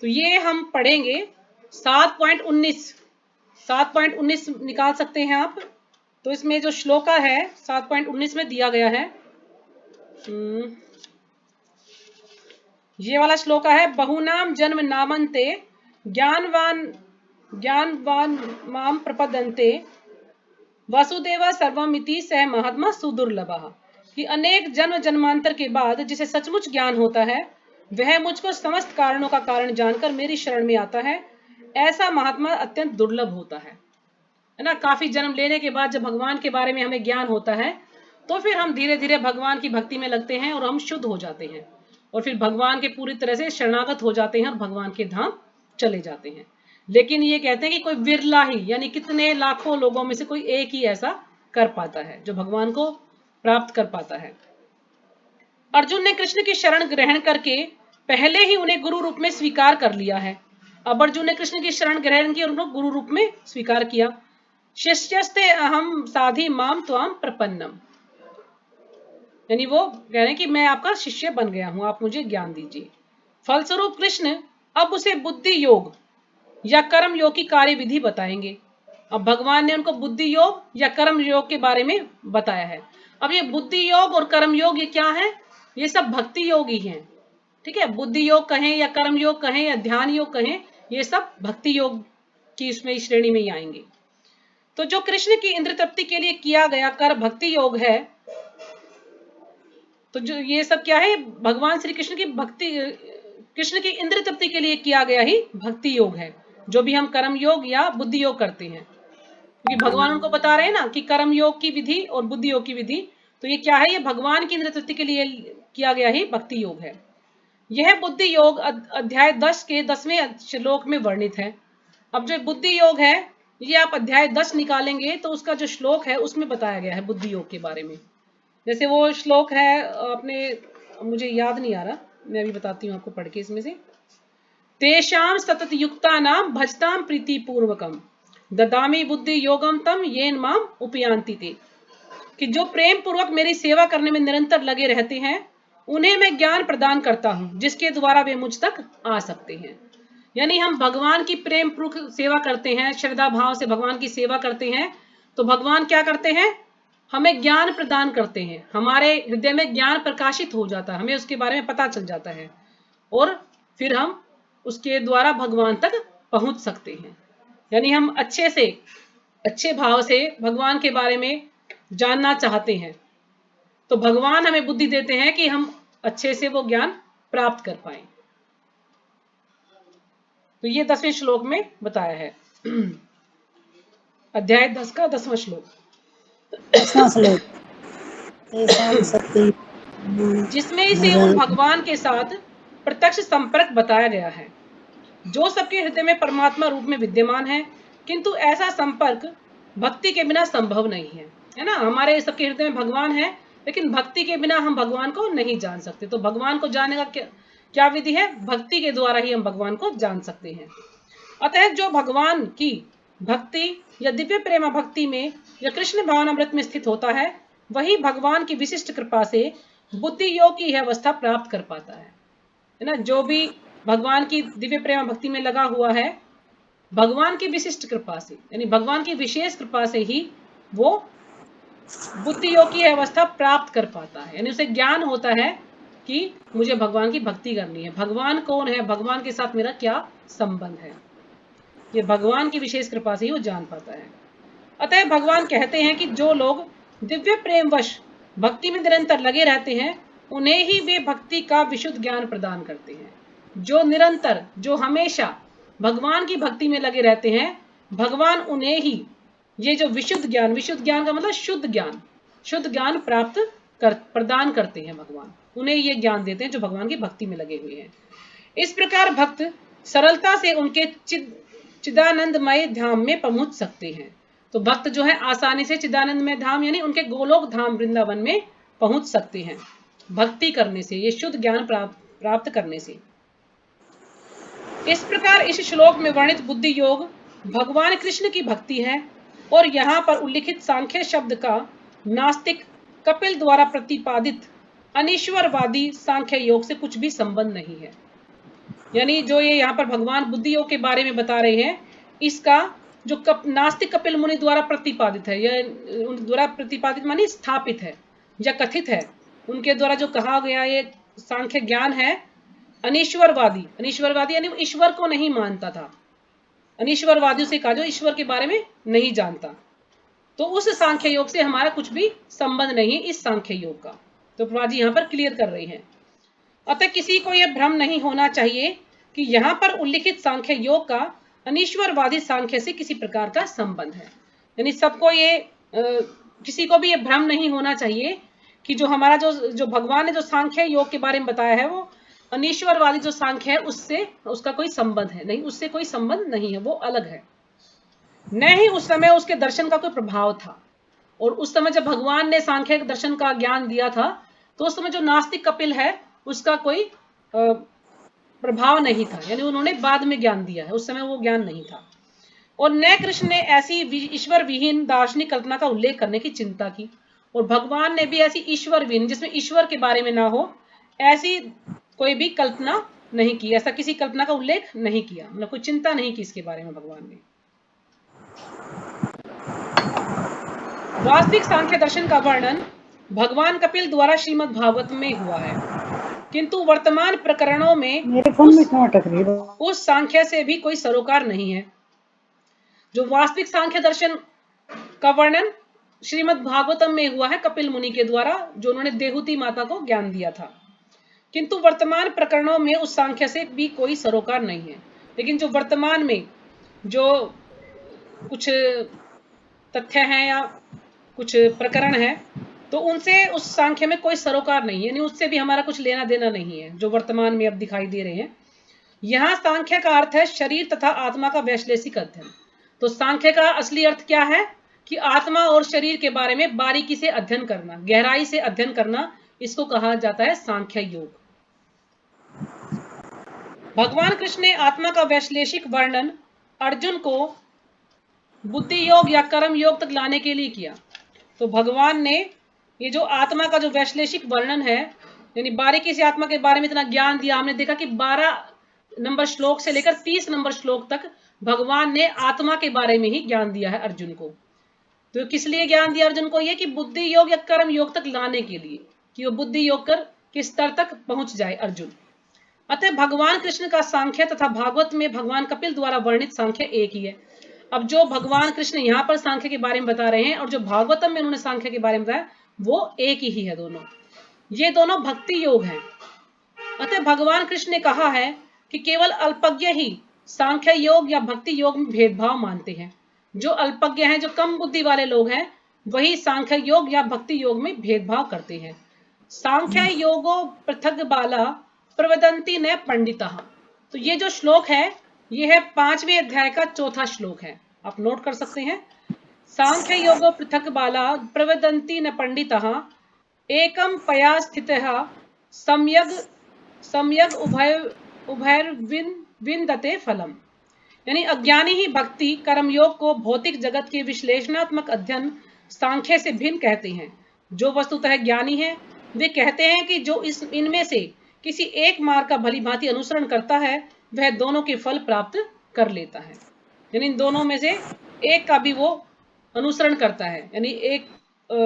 तो ये हम पढ़ेंगे 7.19 निकाल सकते हैं आप। तो इसमें जो श्लोका है 7.19 में दिया गया है, ये वाला श्लोका है, बहुनाम जन्म नामन्ते ज्ञानवान माम प्रपदन्ते वासुदेव सर्वमिति सह महात्मा सुदुर्लभः। कि अनेक जन्म जन्मांतर के बाद जिसे सचमुच ज्ञान होता है, वह मुझको समस्त कारणों का कारण जानकर मेरी शरण में आता है, ऐसा महात्मा अत्यंत दुर्लभ होता है ना। काफी जन्म लेने के बाद जब भगवान के बारे में हमें ज्ञान होता है, तो फिर हम धीरे धीरे भगवान की भक्ति में लगते हैं और हम शुद्ध हो जाते हैं, और फिर भगवान के पूरी तरह से शरणागत हो जाते हैं और भगवान के धाम चले जाते हैं। लेकिन ये कहते हैं कि कोई विरला ही, यानी कितने लाखों लोगों में से कोई एक ही ऐसा कर पाता है जो भगवान को प्राप्त कर पाता है। अर्जुन ने कृष्ण की शरण ग्रहण करके पहले ही उन्हें गुरु रूप में स्वीकार कर लिया है। अब अर्जुन ने कृष्ण की शरण ग्रहण की और उनको गुरु रूप में स्वीकार किया। शिष्यस्ते अहम साधि माम त्वाम प्रपन्नम, यानी वो कह रहे हैं कि मैं आपका शिष्य बन गया हूं, आप मुझे ज्ञान दीजिए। फलस्वरूप कृष्ण अब उसे बुद्धि योग या कर्म योग की कार्य विधि बताएंगे। अब भगवान ने उनको बुद्धि योग या कर्म योग के बारे में बताया है। अब ये बुद्धि योग और कर्म योग ये क्या है? ये सब भक्ति योग ही हैं, ठीक है। बुद्धि योग कहें या कर्म योग कहें या ध्यान योग कहें, ये सब भक्ति योग की इसमें श्रेणी में ही आएंगे। तो जो कृष्ण की इंद्र तृप्ति के लिए किया गया कर भक्ति योग है, तो जो ये सब क्या है, भगवान श्री कृष्ण की भक्ति, कृष्ण की इंद्र तृप्ति के लिए किया गया ही भक्ति योग है, जो भी हम कर्म योग या बुद्धि योग करते हैं। क्योंकि भगवान उनको बता रहे हैं ना कि कर्म योग की विधि और बुद्धि योग की विधि, तो ये क्या है, ये भगवान की इंद्र तृप्ति के लिए किया गया ही भक्ति योग है। यह बुद्धि योग अध्याय 10 के 10वें श्लोक में वर्णित है। अब जो बुद्धि योग है, ये आप अध्याय 10 निकालेंगे तो उसका जो श्लोक है उसमें बताया गया है बुद्धि योग के बारे में। जैसे वो श्लोक है अपने, मुझे याद नहीं आ रहा, मैं अभी बताती हूँ आपको पढ़ के इसमें से। तेषां सतत युक्तानां भजतां प्रीति पूर्वकम ददामि बुद्धि योगम तम येन माम उपयांति ते। कि जो प्रेम पूर्वक मेरी सेवा करने में निरंतर लगे रहते हैं, उन्हें मैं ज्ञान प्रदान करता हूं, जिसके द्वारा वे मुझ तक आ सकते हैं। यानी हम भगवान की प्रेम पूर्वक सेवा करते हैं, श्रद्धा भाव से भगवान की सेवा करते हैं, तो भगवान क्या करते हैं, हमें ज्ञान प्रदान करते हैं, हमारे हृदय में ज्ञान प्रकाशित हो जाता है, हमें उसके बारे में पता चल जाता है, और फिर हम उसके द्वारा भगवान तक पहुंच सकते हैं। यानी हम अच्छे से, अच्छे भाव से भगवान के बारे में जानना चाहते हैं, तो भगवान हमें बुद्धि देते हैं कि हम अच्छे से वो ज्ञान प्राप्त कर पाए। तो ये 10वें श्लोक में बताया है, अध्याय 10 का 10वां श्लोक। 10वां श्लोक। तेषां सत्य जिसमें इसे उन भगवान के साथ प्रत्यक्ष संपर्क बताया गया है, जो सबके हृदय में परमात्मा रूप में विद्यमान है, किंतु ऐसा संपर्क भक्ति के बिना संभव नहीं है ना। हमारे सबके हृदय में भगवान है, लेकिन भक्ति के बिना हम भगवान को नहीं जान सकते। तो भगवान को जानने का क्या विधि है, भक्ति के द्वारा ही हम भगवान को जान सकते हैं। अतः जो भगवान की भक्ति या दिव्य प्रेम भक्ति में या कृष्ण भावनामृत में स्थित होता है, वही भगवान की विशिष्ट कृपा से बुद्धि योग की यह अवस्था प्राप्त कर पाता है ना। जो भी भगवान की दिव्य प्रेम भक्ति में लगा हुआ है, भगवान की विशिष्ट कृपा से, यानी भगवान की विशेष कृपा से ही वो बुद्धि योग की अवस्था प्राप्त कर पाता है। यानी उसे ज्ञान होता है कि मुझे भगवान की भक्ति करनी है, भगवान कौन है, भगवान के साथ मेरा क्या संबंध है, ये भगवान की विशेष कृपा से ही वो जान पाता है। अतः भगवान कहते हैं कि जो लोग दिव्य प्रेमवश भक्ति में निरंतर लगे रहते हैं, उन्हें ही वे भक्ति का विशुद्ध ज्ञान प्रदान करते हैं। जो निरंतर, जो हमेशा भगवान की भक्ति में लगे रहते हैं, भगवान उन्हें ही ये जो विशुद्ध ज्ञान का मतलब शुद्ध ज्ञान प्रदान करते हैं। भगवान उन्हें ये ज्ञान देते हैं जो भगवान की भक्ति में लगे हुए हैं। इस प्रकार भक्त सरलता से उनके चिदानंदमय धाम में पहुंच सकते हैं। तो भक्त जो है आसानी से चिदानंदमय धाम यानी उनके गोलोक धाम वृंदावन में पहुंच सकते हैं, भक्ति करने से, ये शुद्ध ज्ञान प्राप्त करने से। इस प्रकार इस श्लोक में वर्णित बुद्धि योग भगवान कृष्ण की भक्ति है, और यहाँ पर उल्लिखित सांख्य शब्द का नास्तिक कपिल द्वारा प्रतिपादित अनीश्वरवादी सांख्य योग से कुछ भी संबंध नहीं है। यानी जो ये यहाँ पर भगवान बुद्धि योग के बारे में बता रहे हैं, इसका जो नास्तिक कपिल मुनि द्वारा प्रतिपादित है, यह उन द्वारा प्रतिपादित मानी स्थापित है या कथित है, उनके द्वारा जो कहा गया ये सांख्य ज्ञान है, अनीश्वरवादी यानी ईश्वर को नहीं मानता था, अनीश्वरवादियों से कहा जो ईश्वर के बारे में नहीं जानता, तो उस सांख्य योग से हमारा कुछ भी संबंध नहीं इस सांख्य योग का। तो प्रभा जी यहाँ पर क्लियर कर रही हैं। अतः किसी को यह भ्रम नहीं होना चाहिए कि यहाँ पर उल्लिखित सांख्य योग का अनीश्वरवादी सांख्य से किसी प्रकार का संबंध है। यानी सबको ये किसी को भी ये भ्रम नहीं होना चाहिए कि जो हमारा जो भगवान ने जो सांख्य योग के बारे में बताया है, वो अनीश्वरवादी जो सांख्य है उससे उसका कोई संबंध है नहीं, उससे कोई संबंध नहीं है, वो अलग है। न ही उस समय उसके दर्शन का कोई प्रभाव था, और उस समय जब भगवान ने सांख्य दर्शन का ज्ञान दिया था, तो उस समय जो नास्तिक कपिल है उसका कोई प्रभाव नहीं था, यानी उन्होंने बाद में ज्ञान दिया है, उस समय वो ज्ञान नहीं था। और न कृष्ण ने ऐसी ईश्वर विहीन दार्शनिक कल्पना का उल्लेख करने की चिंता की, और भगवान ने भी ऐसी ईश्वर विहीन, जिसमें ईश्वर के बारे में ना हो, ऐसी कोई भी कल्पना नहीं की, ऐसा किसी कल्पना का उल्लेख नहीं किया, मतलब कोई चिंता नहीं की इसके बारे में भगवान ने। वास्तविक सांख्य दर्शन का वर्णन भगवान कपिल द्वारा श्रीमद् भागवत में हुआ है, किंतु वर्तमान प्रकरणों में मेरे फोन में क्यों अटक रही है? उस सांख्य से भी कोई सरोकार नहीं है। जो वास्तविक सांख्य दर्शन का वर्णन श्रीमद् भागवतम में हुआ है कपिल मुनि के द्वारा, जो उन्होंने देहूति माता को ज्ञान दिया था। किंतु वर्तमान प्रकरणों में उस सांख्य से भी कोई सरोकार नहीं है। लेकिन जो वर्तमान में जो कुछ तथ्य हैं या कुछ प्रकरण है, तो उनसे उस सांख्य में कोई सरोकार नहीं है, यानी उससे भी हमारा कुछ लेना देना नहीं है, जो वर्तमान में अब दिखाई दे रहे हैं। यहां सांख्य का अर्थ है शरीर तथा आत्मा का वैश्लेषिक अध्ययन। तो सांख्य का असली अर्थ क्या है कि आत्मा और शरीर के बारे में बारीकी से अध्ययन करना, गहराई से अध्ययन करना, इसको कहा जाता है सांख्य योग। भगवान कृष्ण ने आत्मा का वैश्लेषिक वर्णन अर्जुन को बुद्धि योग या कर्म योग तक लाने के लिए किया। तो भगवान ने ये जो आत्मा का जो वैश्लेषिक वर्णन है, यानी बारीकी से आत्मा के बारे में इतना ज्ञान दिया। हमने देखा कि 12 नंबर श्लोक से लेकर 30 नंबर श्लोक तक भगवान ने आत्मा के बारे में ही ज्ञान दिया है अर्जुन को। तो किस लिए ज्ञान दिया अर्जुन को? ये कि बुद्धि योग या कर्म योग तक लाने के लिए, कि वो बुद्धि योग कर किस स्तर तक पहुंच जाए अर्जुन। अतः भगवान कृष्ण का सांख्य तथा भागवत में भगवान कपिल द्वारा वर्णित सांख्य एक ही है। अब जो भगवान कृष्ण यहाँ पर सांख्य के बारे में बता रहे हैं और जो भागवतम में उन्होंने सांख्य के बारे में बताया, वो एक ही है दोनों। ये दोनों भक्ति योग हैं। अतः भगवान कृष्ण ने कहा है कि केवल अल्पज्ञ ही सांख्य योग या भक्ति योग में भेदभाव मानते हैं। जो अल्पज्ञ हैं, जो कम बुद्धि वाले लोग हैं, वही सांख्य योग या भक्ति योग में भेदभाव करते हैं। सांख्य योगो पृथक बाला प्रवदंती न पंडितः। तो ये जो श्लोक है, ये है 5वें अध्याय का 4था श्लोक है, आप नोट कर सकते हैं। सांख्य योगो पृथक बाला प्रवदंती न पंडितः एकम पया स्थितः सम्यग उभयर्विंदते फलम। यानी अज्ञानी ही भक्ति कर्मयोग को भौतिक जगत के विश्लेषणात्मक अध्ययन सांख्य से भिन्न कहते हैं। जो वस्तुतः ज्ञानी है, वे कहते हैं कि जो इनमें से किसी एक मार्ग का भली भांति अनुसरण करता है, वह दोनों के फल प्राप्त कर लेता है। यानी इन दोनों में से एक का भी वो अनुसरण करता है, यानी एक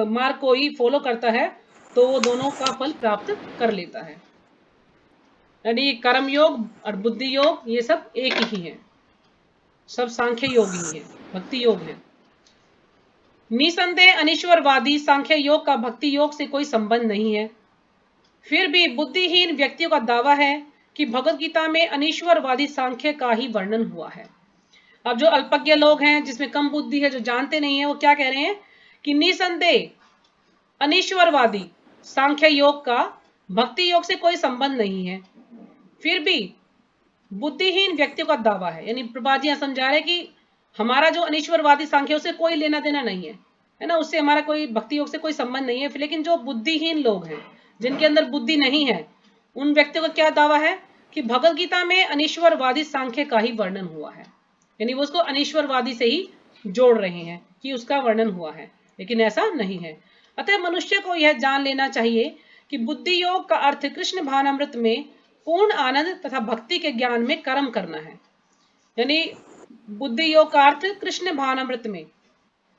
मार्ग को ही फॉलो करता है, तो वो दोनों का फल प्राप्त कर लेता है। यानी कर्म योग और बुद्धि योग ये सब एक ही है, सब सांख्य योग ही है, भक्ति योग है। निसंदेह अनीश्वरवादी सांख्य योग का भक्ति योग से कोई संबंध नहीं है। फिर भी बुद्धिहीन व्यक्तियों का दावा है कि भगवत गीता में अनीश्वरवादी सांख्य का ही वर्णन हुआ है। अब जो अल्पज्ञ लोग हैं, जिसमें कम बुद्धि है, जो जानते नहीं है, वो क्या कह रहे हैं कि निसंदेह अनीश्वरवादी सांख्य योग का भक्ति योग से कोई संबंध नहीं है। फिर भी बुद्धिहीन व्यक्तियों का दावा है, यानी प्रभा जी समझा रहे कि हमारा जो अनीश्वरवादी सांख्य उससे कोई लेना देना नहीं है ना, उससे हमारा कोई भक्ति योग से कोई संबंध नहीं है। लेकिन जो बुद्धिहीन लोग हैं, जिनके अंदर बुद्धि नहीं है, उन व्यक्तियों का क्या दावा है कि भगवत गीता में अनीश्वरवादी सांख्य का ही वर्णन हुआ है, यानी वो उसको अनीश्वरवादी से ही जोड़ रहे हैं कि उसका वर्णन हुआ है, लेकिन ऐसा नहीं है। अतः मनुष्य को यह जान लेना चाहिए कि बुद्धि योग का अर्थ कृष्ण भावनामृत में पूर्ण आनंद तथा भक्ति के ज्ञान में कर्म करना है। यानी बुद्धि योग का अर्थ कृष्ण भावनामृत में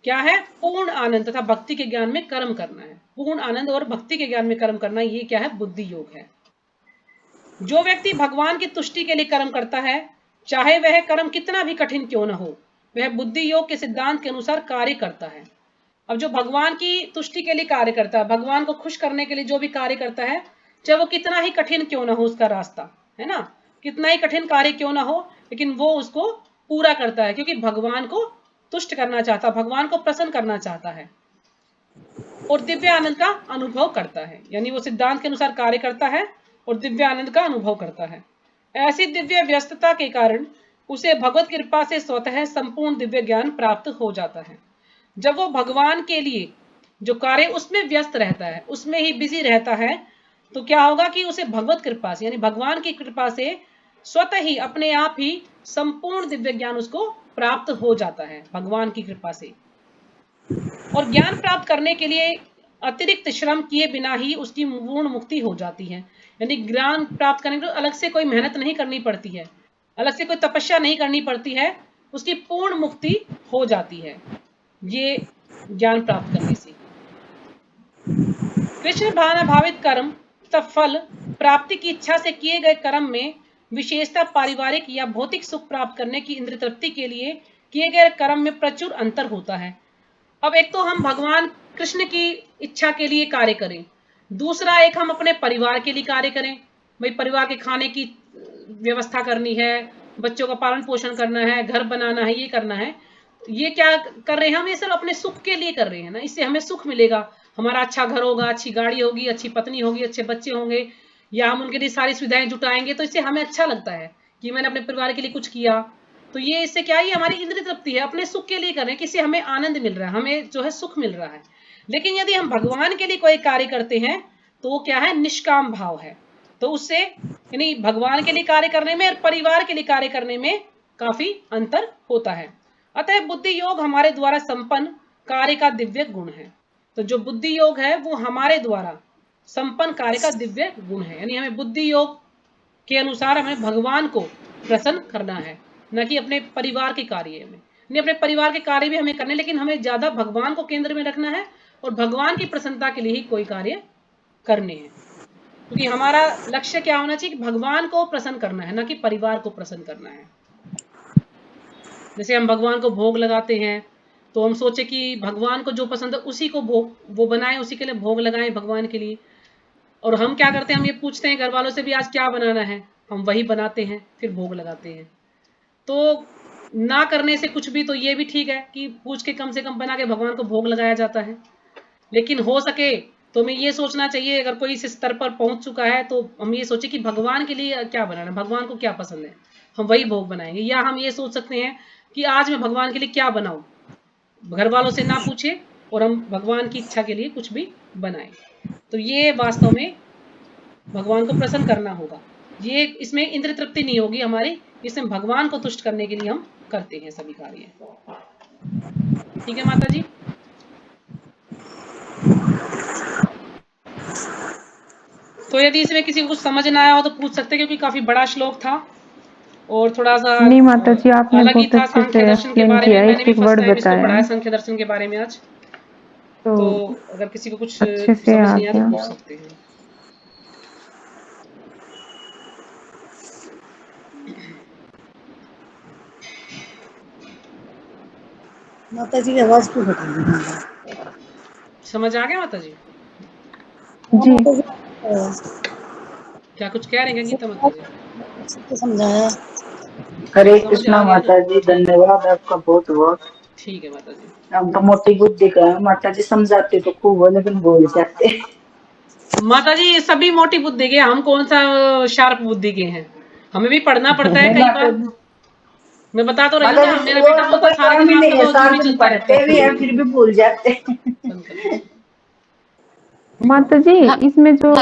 क्या है? पूर्ण आनंद तथा भक्ति के ज्ञान में कर्म करना है। पूर्ण आनंद और भक्ति के ज्ञान में कर्म करना, ये क्या है? बुद्धि योग है। जो व्यक्ति भगवान की तुष्टि के लिए कर्म करता है, चाहे वह कर्म कितना भी कठिन क्यों न हो, वह बुद्धि योग के सिद्धांत के अनुसार कार्य करता है। अब जो भगवान की तुष्टि के लिए कार्य करता है, भगवान को खुश करने के लिए जो भी कार्य करता है, चाहे वो कितना ही कठिन क्यों ना हो उसका रास्ता, है ना, कितना ही कठिन कार्य क्यों ना हो, लेकिन वो उसको पूरा करता है, क्योंकि भगवान को तुष्ट करना चाहता, भगवान को प्रसन्न करना चाहता है और दिव्य आनंद का अनुभव करता है। यानी वो सिद्धांत के अनुसार कार्य करता है और दिव्य आनंद का अनुभव करता है। ऐसी दिव्य व्यस्तता के कारण उसे भगवत कृपा से स्वतः संपूर्ण दिव्य ज्ञान प्राप्त हो जाता है। जब वो भगवान के लिए जो कार्य उसमें व्यस्त रहता है, उसमें ही बिजी रहता है, तो क्या होगा कि उसे भगवत कृपा से, यानी भगवान की कृपा से स्वतः ही अपने आप ही संपूर्ण दिव्य ज्ञान उसको प्राप्त हो जाता है भगवान की कृपा से। और ज्ञान प्राप्त करने के लिए अतिरिक्त श्रम किए बिना ही उसकी पूर्ण मुक्ति हो जाती है। यानी ज्ञान प्राप्त करने के लिए अलग से कोई मेहनत नहीं करनी पड़ती है, अलग से कोई तपस्या नहीं करनी पड़ती है, उसकी पूर्ण मुक्ति हो जाती है ये ज्ञान प्राप्त करने से। कृष्ण भावना भावित कर्म तथा फल प्राप्ति की इच्छा से किए गए कर्म में विशेषता पारिवारिक या भौतिक सुख प्राप्त करने की इंद्रिय तृप्ति के लिए किए गए कर्म में प्रचुर अंतर होता है। अब एक तो हम भगवान कृष्ण की इच्छा के लिए कार्य करें, दूसरा एक हम अपने परिवार के लिए कार्य करें। भाई परिवार के खाने की व्यवस्था करनी है, बच्चों का पालन पोषण करना है, घर बनाना है, ये करना है। ये क्या कर रहे हैं हम, ये सब अपने सुख के लिए कर रहे हैं ना, इससे हमें सुख मिलेगा, हमारा अच्छा घर होगा, अच्छी गाड़ी होगी, अच्छी पत्नी होगी, अच्छे बच्चे होंगे, या हम उनके लिए सारी सुविधाएं जुटाएंगे, तो इससे हमें अच्छा लगता है कि मैंने अपने परिवार के लिए कुछ किया। तो ये इससे क्या है, ये हमारी इंद्रिय तृप्ति है, अपने सुख के लिए कर रहे हैं, किसी हमें आनंद मिल रहा है, हमें जो है सुख मिल रहा है। लेकिन यदि हम भगवान के लिए कोई कार्य करते हैं तो वो क्या है, निष्काम भाव है। तो उससे यानी भगवान के लिए कार्य करने में और परिवार के लिए कार्य करने में काफी अंतर होता है। अतः बुद्धि योग हमारे द्वारा संपन्न कार्य का दिव्य गुण है। तो जो बुद्धि योग है वो हमारे द्वारा संपन्न कार्य का दिव्य गुण है, यानी हमें बुद्धि योग के अनुसार हमें भगवान को प्रसन्न करना है, न कि अपने परिवार के कार्य में। नहीं, अपने परिवार के कार्य भी हमें करने, लेकिन हमें ज्यादा भगवान को केंद्र में रखना है और भगवान की प्रसन्नता के लिए ही कोई कार्य करने हैं। क्योंकि हमारा लक्ष्य क्या होना चाहिए कि भगवान को प्रसन्न करना है, न कि परिवार को प्रसन्न करना है। जैसे हम भगवान को भोग लगाते हैं तो हम सोचे कि भगवान को जो पसंद है उसी को भोग वो बनाएं, उसी के लिए भोग लगाएं भगवान के लिए। और हम क्या करते हैं, हम ये पूछते हैं घर वालों से भी आज क्या बनाना है, हम वही बनाते हैं, फिर भोग लगाते हैं। तो ना करने से कुछ भी, तो ये भी ठीक है कि पूछ के कम से कम बना के भगवान को भोग लगाया जाता है। लेकिन हो सके तो हमें ये सोचना चाहिए, अगर कोई इस स्तर पर पहुंच चुका है तो हम ये सोचे कि भगवान के लिए क्या बनाना है, भगवान को क्या पसंद है, हम वही भोग बनाएंगे। या हम ये सोच सकते हैं कि आज मैं भगवान के लिए क्या बनाऊं, घर वालों से ना पूछे और हम भगवान की इच्छा के लिए कुछ भी बनाएं। तो ये वास्तव में भगवान को प्रसन्न करना होगा। ये इसमें इंद्रिय तृप्ति नहीं होगी हमारी, इसमें भगवान को तुष्ट करने के लिए हम करते हैं सभी कार्य। ठीक है माता जी। तो यदि इसमें किसी को कुछ समझ ना आया हो तो पूछ सकते हैं, क्योंकि काफी बड़ा श्लोक था और थोड़ा सा नहीं माता जी, आपने अलग ही बहुत था अच्छे सांख्य से दर्शन के एक्सप्लेन बारे में। किया, मैंने एक भी एक फर्स्ट वर्ड टाइम इसको पढ़ा बताया, है सांख्य दर्शन के बारे में आज। तो तो अगर किसी को कुछ अच्छे से समझ आ नहीं आया तो गया। पूछ सकते हैं। माता जी की आवाज क्यों कट रही है? समझ आ गया माता जी? हाँ, जी माता जी आवाज क्या कुछ कह रहे हैं क्या गीता माता जी? सबको समझाया। हरे समझ कृष्णा आ गया ना? माता जी, ठीक है, धन्यवाद आपका बहुत बहुत। ठीक है माता जी। हम तो मोटी बुद्धि का है माता जी, समझाते तो खूब है लेकिन भूल जाते। माता जी सभी मोटी बुद्धि के, हम कौन सा शार्प बुद्धि के हैं, हमें भी पढ़ना पड़ता है नहीं कई माता बार। जी, मैं बता तो रही हूँ माता ना, जी मेरा वो बेटा तो बोलता कोई है सारे काम दिन ही नहीं आपका है, तो जो सारा भी दिन चलता रहता पढ़ते भी है फिर भी भूल जाते। है। माता जी, इसमें जो